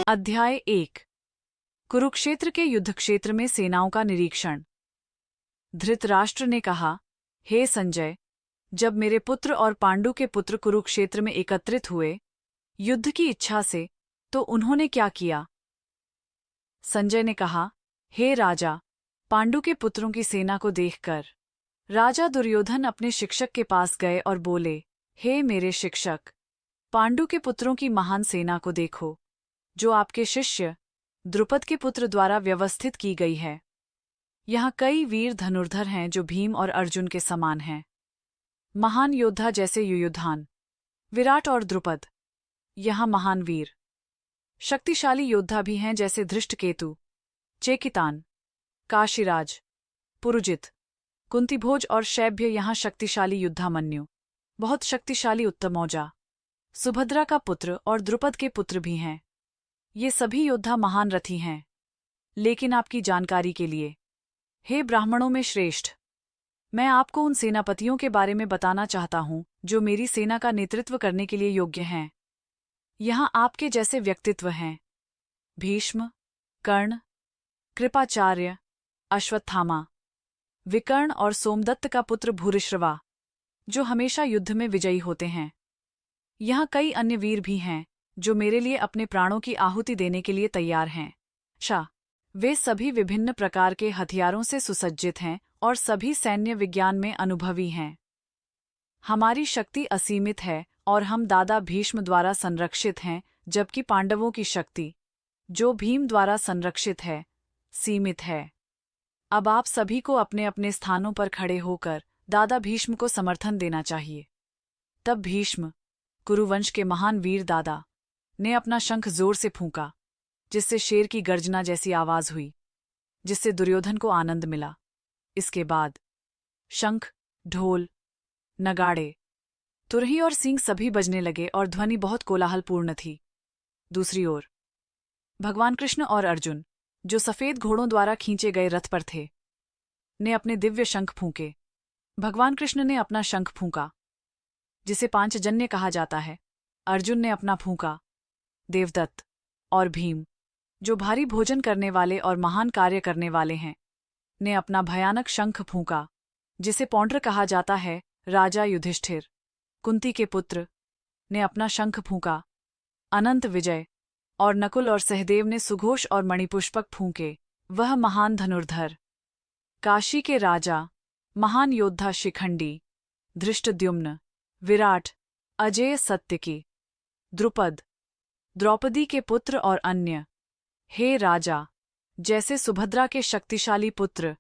अध्याय 1। कुरुक्षेत्र के युद्ध क्षेत्र में सेनाओं का निरीक्षण। धृतराष्ट्र ने कहा, हे संजय, जब मेरे पुत्र और पांडु के पुत्र कुरुक्षेत्र में एकत्रित हुए युद्ध की इच्छा से, तो उन्होंने क्या किया? संजय ने कहा, हे राजा, पांडु के पुत्रों की सेना को देखकर राजा दुर्योधन अपने शिक्षक के पास गए और बोले, हे मेरे शिक्षक, पांडु के पुत्रों की महान सेना को देखो, जो आपके शिष्य द्रुपद के पुत्र द्वारा व्यवस्थित की गई है। यहाँ कई वीर धनुर्धर हैं जो भीम और अर्जुन के समान हैं। महान योद्धा जैसे युयुधान, विराट और द्रुपद, यहाँ महान वीर। शक्तिशाली योद्धा भी हैं जैसे धृष्टकेतु, चेकितान, काशीराज, पुरुजित, कुंतीभोज और शैब्य। यहाँ शक्तिशाली युद्धामन्यु, बहुत शक्तिशाली उत्तमौजा, सुभद्रा का पुत्र और द्रुपद के पुत्र भी हैं। ये सभी योद्धा महान रथी हैं। लेकिन आपकी जानकारी के लिए, हे ब्राह्मणों में श्रेष्ठ, मैं आपको उन सेनापतियों के बारे में बताना चाहता हूं जो मेरी सेना का नेतृत्व करने के लिए योग्य हैं। यहाँ आपके जैसे व्यक्तित्व हैं: भीष्म, कर्ण, कृपाचार्य, अश्वत्थामा, विकर्ण और सोमदत्त का पुत्र भूरिश्रवा, जो हमेशा युद्ध में विजयी होते हैं। यहाँ कई अन्य वीर भी हैं जो मेरे लिए अपने प्राणों की आहुति देने के लिए तैयार हैं। वे सभी विभिन्न प्रकार के हथियारों से सुसज्जित हैं और सभी सैन्य विज्ञान में अनुभवी हैं। हमारी शक्ति असीमित है और हम दादा भीष्म द्वारा संरक्षित हैं, जबकि पांडवों की शक्ति, जो भीम द्वारा संरक्षित है, सीमित है। अब आप सभी को अपने अपने स्थानों पर खड़े होकर दादा भीष्म को समर्थन देना चाहिए। तब भीष्म, कुरुवंश के महान वीर दादा, ने अपना शंख जोर से फूंका, जिससे शेर की गर्जना जैसी आवाज हुई, जिससे दुर्योधन को आनंद मिला। इसके बाद शंख, ढोल, नगाड़े, तुरही और सींग सभी बजने लगे और ध्वनि बहुत कोलाहलपूर्ण थी। दूसरी ओर भगवान कृष्ण और अर्जुन, जो सफेद घोड़ों द्वारा खींचे गए रथ पर थे, ने अपने दिव्य शंख फूंके। भगवान कृष्ण ने अपना शंख फूंका, जिसे पांचजन्य कहा जाता है। अर्जुन ने अपना फूंका। देवदत्त और भीम, जो भारी भोजन करने वाले और महान कार्य करने वाले हैं, ने अपना भयानक शंख फूंका, जिसे पौंड्र कहा जाता है। राजा युधिष्ठिर, कुंती के पुत्र, ने अपना शंख फूंका। अनंत विजय और नकुल और सहदेव ने सुघोष और मणिपुष्पक फूंके। वह महान धनुर्धर, काशी के राजा, महान योद्धा शिखंडी, धृष्टद्युम्न, विराट, अजेय सत्यकी, द्रुपद, द्रौपदी के पुत्र और अन्य, हे राजा, जैसे सुभद्रा के शक्तिशाली पुत्र,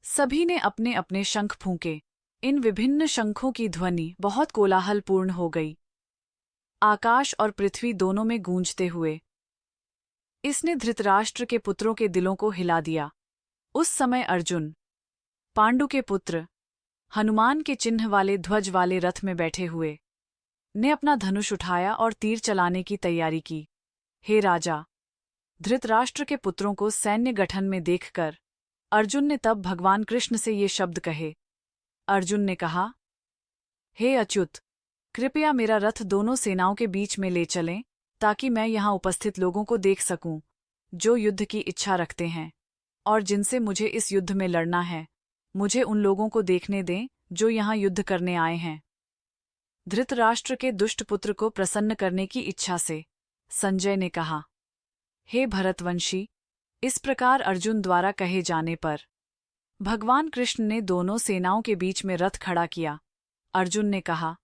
सभी ने अपने अपने शंख फूंके। इन विभिन्न शंखों की ध्वनि बहुत कोलाहलपूर्ण हो गई, आकाश और पृथ्वी दोनों में गूंजते हुए। इसने धृतराष्ट्र के पुत्रों के दिलों को हिला दिया। उस समय अर्जुन, पांडु के पुत्र, हनुमान के चिन्ह वाले ध्वज वाले रथ में बैठे हुए, ने अपना धनुष उठाया और तीर चलाने की तैयारी की। हे राजा, धृतराष्ट्र के पुत्रों को सैन्य गठन में देखकर अर्जुन ने तब भगवान कृष्ण से ये शब्द कहे। अर्जुन ने कहा, हे अच्युत, कृपया मेरा रथ दोनों सेनाओं के बीच में ले चलें, ताकि मैं यहाँ उपस्थित लोगों को देख सकूं, जो युद्ध की इच्छा रखते हैं और जिनसे मुझे इस युद्ध में लड़ना है। मुझे उन लोगों को देखने दें जो यहाँ युद्ध करने आए हैं। धृतराष्ट्र के दुष्ट पुत्र को प्रसन्न करने की इच्छा से संजय ने कहा, हे भरतवंशी, इस प्रकार अर्जुन द्वारा कहे जाने पर भगवान कृष्ण ने दोनों सेनाओं के बीच में रथ खड़ा किया। अर्जुन ने कहा,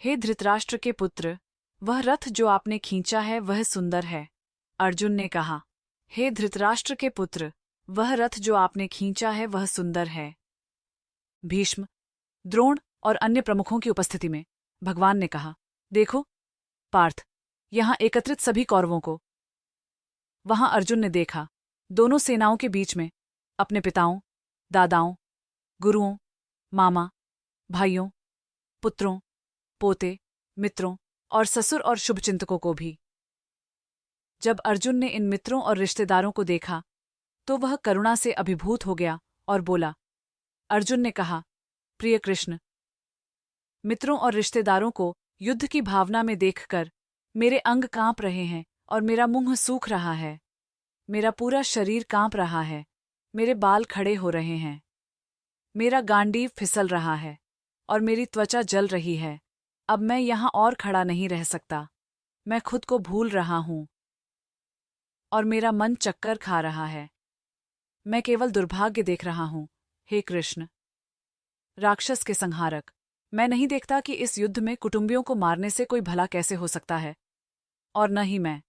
हे धृतराष्ट्र के पुत्र, वह रथ जो आपने खींचा है वह सुंदर है। अर्जुन ने कहा, हे धृतराष्ट्र के पुत्र, वह रथ जो आपने खींचा है वह सुंदर है। भीष्म, द्रोण और अन्य प्रमुखों की उपस्थिति में भगवान ने कहा, देखो पार्थ, यहाँ एकत्रित सभी कौरवों को। वहां अर्जुन ने देखा, दोनों सेनाओं के बीच में अपने पिताओं, दादाओं, गुरुओं, मामा, भाइयों, पुत्रों, पोते, मित्रों और ससुर और शुभचिंतकों को भी। जब अर्जुन ने इन मित्रों और रिश्तेदारों को देखा, तो वह करुणा से अभिभूत हो गया और बोला। अर्जुन ने कहा, प्रिय कृष्ण, मित्रों और रिश्तेदारों को युद्ध की भावना में देखकर मेरे अंग कांप रहे हैं और मेरा मुंह सूख रहा है। मेरा पूरा शरीर कांप रहा है। मेरे बाल खड़े हो रहे हैं। मेरा गांडीव फिसल रहा है और मेरी त्वचा जल रही है। अब मैं यहाँ और खड़ा नहीं रह सकता। मैं खुद को भूल रहा हूँ और मेरा मन चक्कर खा रहा है। मैं केवल दुर्भाग्य देख रहा हूँ। हे कृष्ण, राक्षस के संहारक, मैं नहीं देखता कि इस युद्ध में कुटुंबियों को मारने से कोई भला कैसे हो सकता है, और न ही मैं,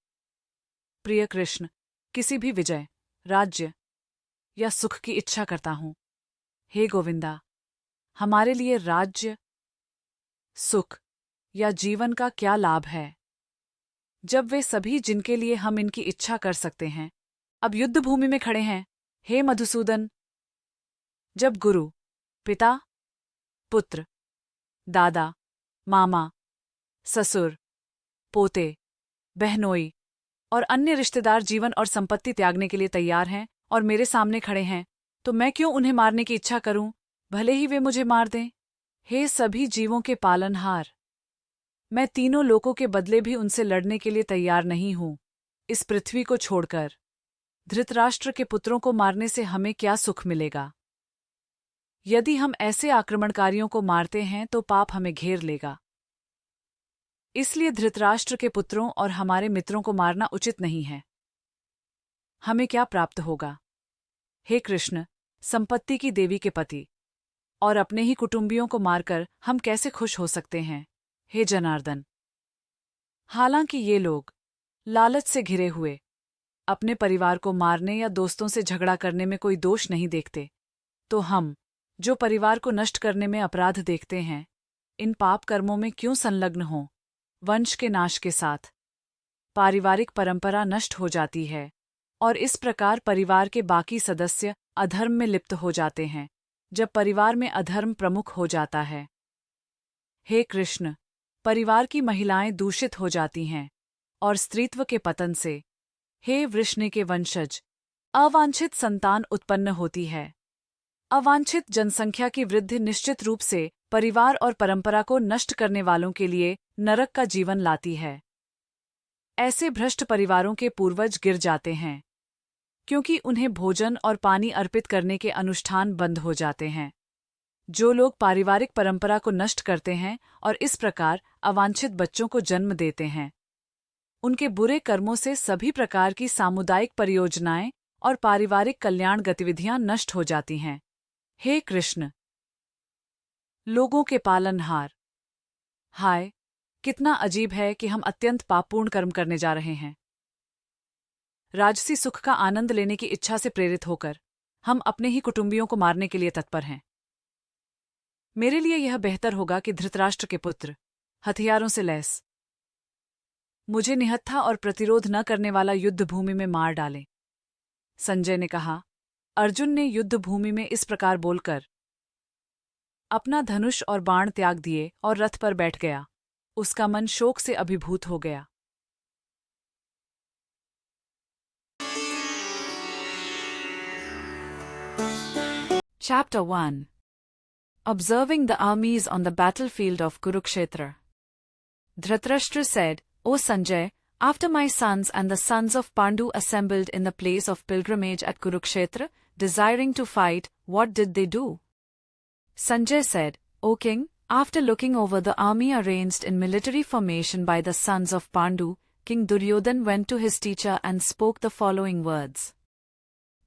प्रिय कृष्ण, किसी भी विजय, राज्य या सुख की इच्छा करता हूँ। हे गोविंदा, हमारे लिए राज्य, सुख या जीवन का क्या लाभ है, जब वे सभी जिनके लिए हम इनकी इच्छा कर सकते हैं अब युद्ध भूमि में खड़े हैं। हे मधुसूदन, जब गुरु, पिता, पुत्र, दादा, मामा, ससुर, पोते, बहनोई और अन्य रिश्तेदार जीवन और संपत्ति त्यागने के लिए तैयार हैं और मेरे सामने खड़े हैं, तो मैं क्यों उन्हें मारने की इच्छा करूं, भले ही वे मुझे मार दें। हे सभी जीवों के पालनहार, मैं तीनों लोकों के बदले भी उनसे लड़ने के लिए तैयार नहीं हूं। इस पृथ्वी को छोड़कर धृतराष्ट्र के पुत्रों को मारने से हमें क्या सुख मिलेगा? यदि हम ऐसे आक्रमणकारियों को मारते हैं तो पाप हमें घेर लेगा। इसलिए धृतराष्ट्र के पुत्रों और हमारे मित्रों को मारना उचित नहीं है। हमें क्या प्राप्त होगा? हे कृष्ण, संपत्ति की देवी के पति, और अपने ही कुटुंबियों को मारकर हम कैसे खुश हो सकते हैं? हे जनार्दन, हालांकि ये लोग लालच से घिरे हुए अपने परिवार को मारने या दोस्तों से झगड़ा करने में कोई दोष नहीं देखते, तो हम, जो परिवार को नष्ट करने में अपराध देखते हैं, इन पाप कर्मों में क्यों संलग्न हों? वंश के नाश के साथ पारिवारिक परंपरा नष्ट हो जाती है और इस प्रकार परिवार के बाकी सदस्य अधर्म में लिप्त हो जाते हैं, जब परिवार में अधर्म प्रमुख हो जाता है। हे कृष्ण, परिवार की महिलाएं दूषित हो जाती हैं और स्त्रीत्व के पतन से, हे वृषण के वंशज, अवांछित संतान उत्पन्न होती है। अवांछित जनसंख्या की वृद्धि निश्चित रूप से परिवार और परंपरा को नष्ट करने वालों के लिए नरक का जीवन लाती है। ऐसे भ्रष्ट परिवारों के पूर्वज गिर जाते हैं क्योंकि उन्हें भोजन और पानी अर्पित करने के अनुष्ठान बंद हो जाते हैं। जो लोग पारिवारिक परंपरा को नष्ट करते हैं और इस प्रकार अवांछित बच्चों को जन्म देते हैं, उनके बुरे कर्मों से सभी प्रकार की सामुदायिक परियोजनाएं और पारिवारिक कल्याण गतिविधियां नष्ट हो जाती हैं। हे कृष्ण, लोगों के पालनहार, हाय, कितना अजीब है कि हम अत्यंत पापपूर्ण कर्म करने जा रहे हैं। राजसी सुख का आनंद लेने की इच्छा से प्रेरित होकर हम अपने ही कुटुंबियों को मारने के लिए तत्पर हैं। मेरे लिए यह बेहतर होगा कि धृतराष्ट्र के पुत्र हथियारों से लैस मुझे निहत्था और प्रतिरोध न करने वाला युद्ध भूमि में मार डालें। संजय ने कहा। अर्जुन ने युद्ध भूमि में इस प्रकार बोलकर अपना धनुष और बाण त्याग दिए और रथ पर बैठ गया। उसका मन शोक से अभिभूत हो गया। Chapter 1. Observing the armies on the battlefield of Kurukshetra. Dhritarashtra said, O Sanjay, after my sons and the sons of Pandu assembled in the place of pilgrimage at Kurukshetra, desiring to fight, what did they do? Sanjay said, O king, after looking over the army arranged in military formation by the sons of Pandu, King Duryodhan went to his teacher and spoke the following words.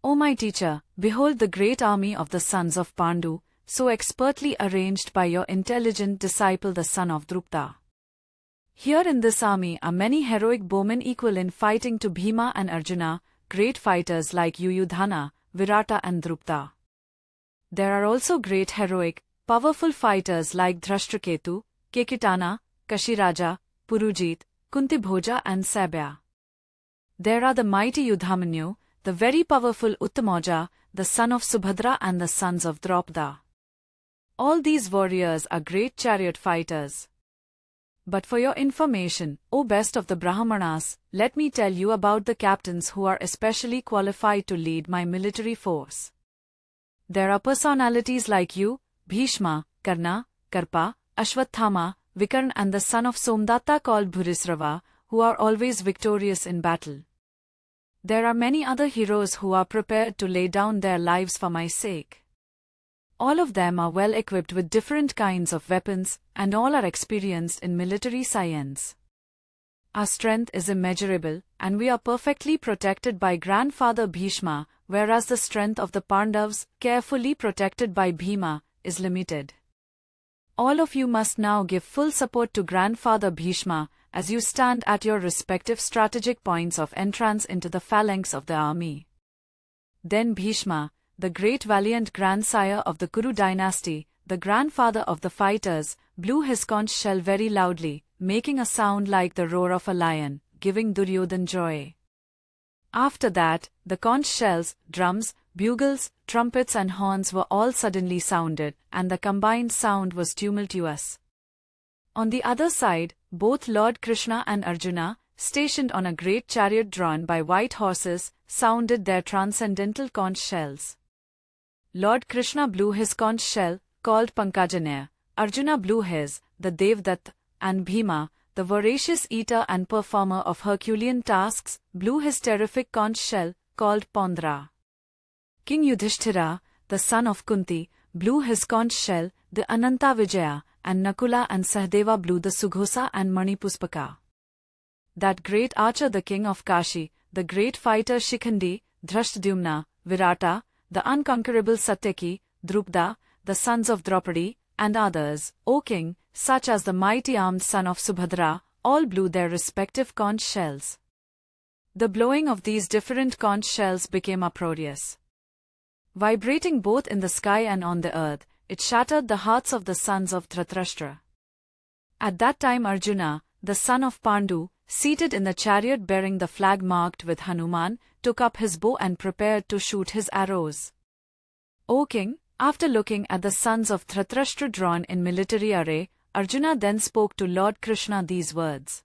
O my teacher, behold the great army of the sons of Pandu, so expertly arranged by your intelligent disciple the son of Drupta. Here in this army are many heroic bowmen equal in fighting to Bhima and Arjuna, great fighters like Yuyudhana, Virata and Drupta. There are also great heroic, powerful fighters like Dhrashtraketu, Kekitana, Kashiraja, Purujit, Kuntibhoja and Sabya. There are the mighty Yudhamanyu, the very powerful Uttamoja, the son of Subhadra and the sons of Draupda. All these warriors are great chariot fighters. But for your information, O best of the Brahmanas, let me tell you about the captains who are especially qualified to lead my military force. There are personalities like you, Bhishma, Karna, Karpa, Ashwathama, Vikarn and the son of Somdatta called Bhurisrava, who are always victorious in battle. There are many other heroes who are prepared to lay down their lives for my sake. All of them are well equipped with different kinds of weapons, and all are experienced in military science. Our strength is immeasurable, and we are perfectly protected by Grandfather Bhishma, whereas the strength of the Pandavas, carefully protected by Bhima, is limited. All of you must now give full support to Grandfather Bhishma, as you stand at your respective strategic points of entrance into the phalanx of the army. Then Bhishma, the great valiant grandsire of the Kuru dynasty, the grandfather of the fighters, blew his conch shell very loudly, making a sound like the roar of a lion, giving Duryodhan joy. After that, the conch shells, drums, bugles, trumpets and horns were all suddenly sounded, and the combined sound was tumultuous. On the other side, both Lord Krishna and Arjuna, stationed on a great chariot drawn by white horses, sounded their transcendental conch shells. Lord Krishna blew his conch shell, called Pankajanaya, Arjuna blew his, the Devdutt, and Bhima, the voracious eater and performer of Herculean tasks, blew his terrific conch shell, called Pondra. King Yudhishthira, the son of Kunti, blew his conch shell, the Ananta Vijaya, and Nakula and Sahdeva blew the Sughosa and Manipuspaka. That great archer the king of Kashi, the great fighter Shikhandi, Dhrashtadyumna, Virata, the unconquerable Satyaki, Drupda, the sons of Draupadi, and others, O king, such as the mighty armed son of Subhadra, all blew their respective conch shells. The blowing of these different conch shells became uproarious. Vibrating both in the sky and on the earth, it shattered the hearts of the sons of Dhritarashtra. At that time Arjuna, the son of Pandu, seated in the chariot bearing the flag marked with Hanuman, took up his bow and prepared to shoot his arrows. O king, after looking at the sons of Dhritarashtra drawn in military array, Arjuna then spoke to Lord Krishna these words.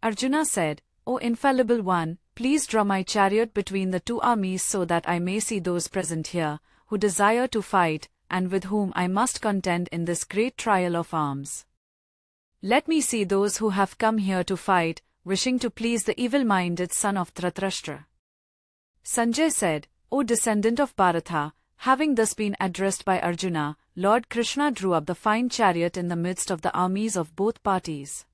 Arjuna said, O infallible one, please draw my chariot between the two armies so that I may see those present here, who desire to fight, and with whom I must contend in this great trial of arms. Let me see those who have come here to fight, wishing to please the evil-minded son of Dhritarashtra. Sanjay said, O descendant of Bharatha, having thus been addressed by Arjuna, Lord Krishna drew up the fine chariot in the midst of the armies of both parties.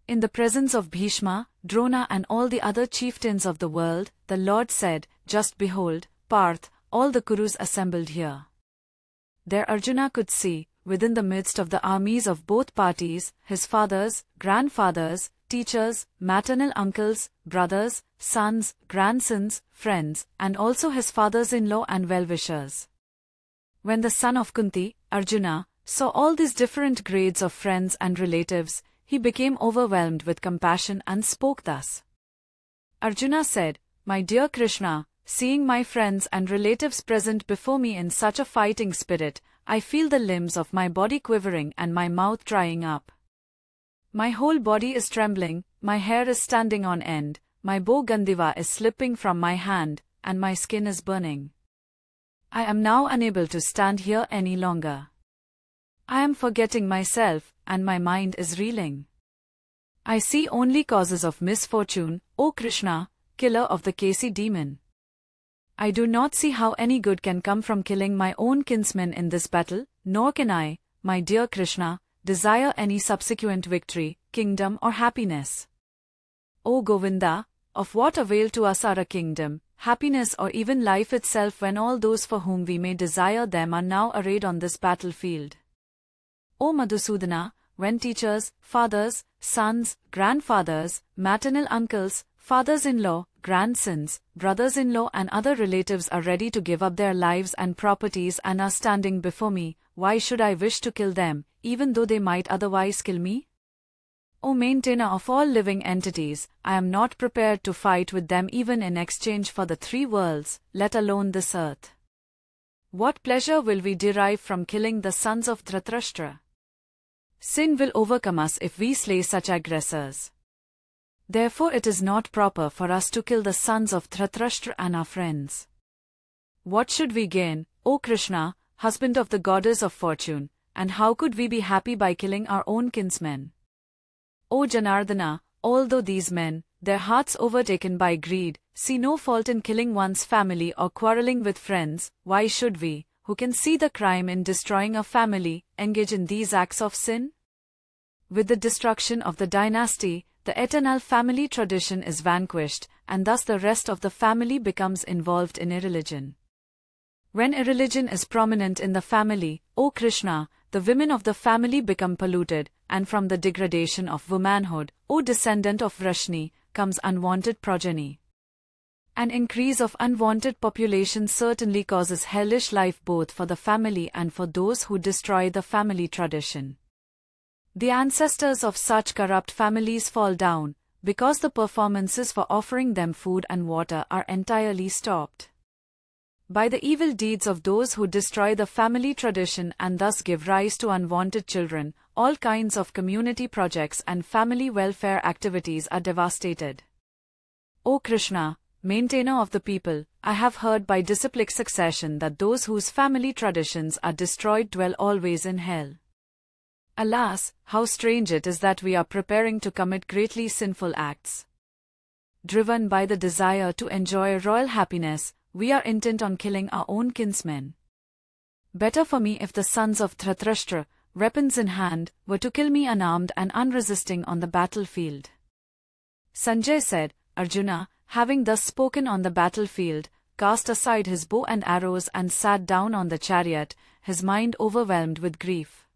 In the presence of Bhishma, Drona and all the other chieftains of the world, the Lord said, Just behold, Parth, all the Kurus assembled here. There Arjuna could see, within the midst of the armies of both parties, his fathers, grandfathers, teachers, maternal uncles, brothers, sons, grandsons, friends, and also his fathers-in-law and well-wishers. When the son of Kunti, Arjuna, saw all these different grades of friends and relatives, he became overwhelmed with compassion and spoke thus. Arjuna said, My dear Krishna, seeing my friends and relatives present before me in such a fighting spirit, I feel the limbs of my body quivering and my mouth drying up. My whole body is trembling, my hair is standing on end, my bow Gandiva is slipping from my hand, and my skin is burning. I am now unable to stand here any longer. I am forgetting myself, and my mind is reeling. I see only causes of misfortune, O Krishna, killer of the Kasi demon. I do not see how any good can come from killing my own kinsmen in this battle, nor can I, my dear Krishna, desire any subsequent victory, kingdom or happiness. O Govinda, of what avail to us are a kingdom, happiness or even life itself when all those for whom we may desire them are now arrayed on this battlefield? O Madhusudana, when teachers, fathers, sons, grandfathers, maternal uncles, fathers-in-law, grandsons, brothers-in-law and other relatives are ready to give up their lives and properties and are standing before me, why should I wish to kill them, even though they might otherwise kill me? O maintainer of all living entities, I am not prepared to fight with them even in exchange for the three worlds, let alone this earth. What pleasure will we derive from killing the sons of Dhritarashtra? Sin will overcome us if we slay such aggressors. Therefore it is not proper for us to kill the sons of Dhritarashtra and our friends. What should we gain, O Krishna, husband of the goddess of fortune, and how could we be happy by killing our own kinsmen? O Janardana, although these men, their hearts overtaken by greed, see no fault in killing one's family or quarreling with friends, why should we, who can see the crime in destroying a family, engage in these acts of sin? With the destruction of the dynasty, the eternal family tradition is vanquished, and thus the rest of the family becomes involved in irreligion. When irreligion is prominent in the family, O Krishna, the women of the family become polluted, and from the degradation of womanhood, O descendant of Vrashni, comes unwanted progeny. An increase of unwanted population certainly causes hellish life both for the family and for those who destroy the family tradition. The ancestors of such corrupt families fall down, because the performances for offering them food and water are entirely stopped. By the evil deeds of those who destroy the family tradition and thus give rise to unwanted children, all kinds of community projects and family welfare activities are devastated. O Krishna, maintainer of the people, I have heard by disciplic succession that those whose family traditions are destroyed dwell always in hell. Alas, how strange it is that we are preparing to commit greatly sinful acts. Driven by the desire to enjoy royal happiness, we are intent on killing our own kinsmen. Better for me if the sons of Dhritarashtra, weapons in hand, were to kill me unarmed and unresisting on the battlefield. Sanjay said, Arjuna, having thus spoken on the battlefield, cast aside his bow and arrows and sat down on the chariot, his mind overwhelmed with grief.